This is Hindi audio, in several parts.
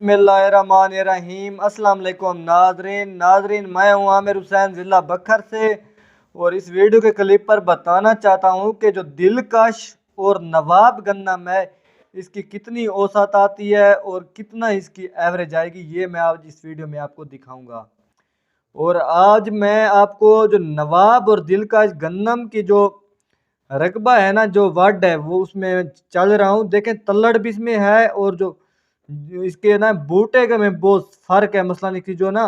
बिस्मिल्लाहिर्रहमानिर्रहीम। अस्सलाम वालेकुम नाजरीन, मैं हूँ आमिर हुसैन ज़िला बखर से। और इस वीडियो के क्लिप पर बताना चाहता हूँ कि जो दिलकश और नवाब गन्नम है, इसकी कितनी औसत आती है और कितना इसकी एवरेज आएगी, ये मैं आज इस वीडियो में आपको दिखाऊंगा। और आज मैं आपको जो नवाब और दिलकश गन्नम की जो रकबा है ना, जो वर्ड है, वो उसमें चल रहा हूँ। देखें, तल्लड़ भी इसमें है और जो इसके ना बूटे के में बहुत फर्क है। मसलन इसकी जो ना,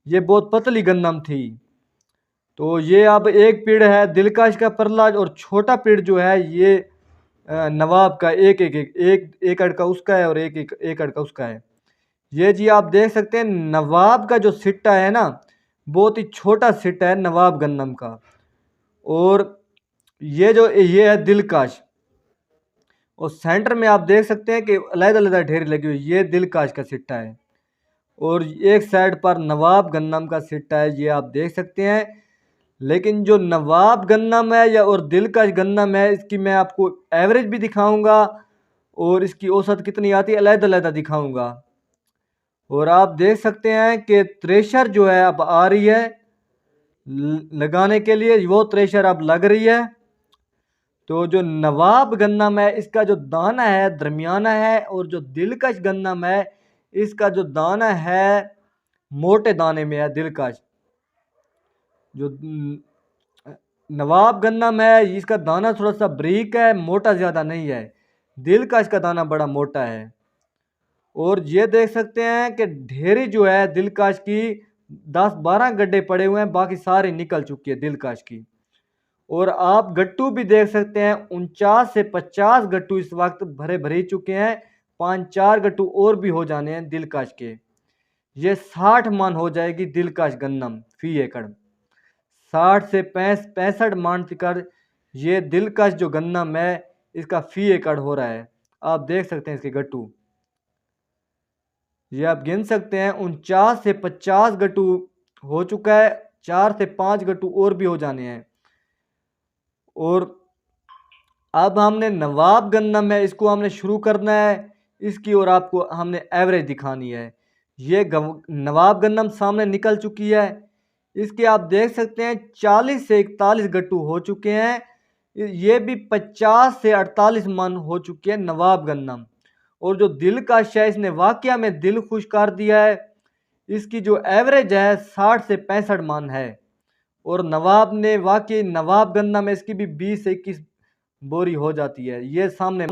ये बहुत पतली गन्नम थी, तो ये अब एक पेड़ है दिलकश का परलाज, और छोटा पेड़ जो है ये नवाब का एक एकड़ का उसका है और एक एकड़ का उसका है। ये जी आप देख सकते हैं, नवाब का जो सिट्टा है ना, बहुत ही छोटा सिट्टा है नवाब गन्नम का। और ये है दिलकश, और सेंटर में आप देख सकते हैं कि अलग-अलग ढेर लगी हुई, ये दिलकश का सिट्टा है। और एक साइड पर नवाब गन्नम का सिट्टा है, ये आप देख सकते हैं। लेकिन जो नवाब गन्नम है या और दिलकश गन्नम है, इसकी मैं आपको एवरेज भी दिखाऊंगा और इसकी औसत कितनी आती है अलग-अलग दिखाऊंगा। और आप देख सकते हैं कि थ्रेशर जो है अब आ रही है लगाने के लिए, वो थ्रेशर अब लग रही है। तो जो नवाब गन्नम है, इसका जो दाना है दरमियाना है, और जो दिलकश गन्नम है, इसका जो दाना है मोटे दाने में है। दिलकश जो नवाब गन्नम है, इसका दाना थोड़ा सा बारीक है, मोटा ज़्यादा नहीं है। दिलकश का दाना बड़ा मोटा है। और ये देख सकते हैं कि ढेरी जो है दिलकश की 10-12 गड्ढे पड़े हुए हैं, बाकी सारी निकल चुकी है दिलकश की। और आप गट्टू भी देख सकते हैं, 49 से 50 गट्टू इस वक्त भरे भरे चुके हैं। 5-4 गट्टू और भी हो जाने हैं दिलकश के। ये 60 मन हो जाएगी दिलकश गन्नम फी एकड़। 60 से 65 मान कर ये दिलकश जो गन्नम है, इसका फी एकड़ हो रहा है। आप देख सकते हैं इसके गट्टू, ये आप गिन सकते हैं, 49 से 50 गट्टू हो चुका है। 4 से 5 गट्टू और भी हो जाने हैं। और अब हमने नवाब गन्नम है, इसको हमने शुरू करना है इसकी, और आपको हमने एवरेज दिखानी है। ये नवाब गन्नम सामने निकल चुकी है। इसके आप देख सकते हैं 40 से 41 गट्टू हो चुके हैं। ये भी 50 से 48 मन हो चुके हैं नवाब गन्नम। और जो दिलकश है, इसने वाकया में दिल खुश कर दिया है। इसकी जो एवरेज है 60 से 65 मन है। और नवाब ने वाकई नवाब गन्नम में इसकी भी 20 से 21 बोरी हो जाती है। ये सामने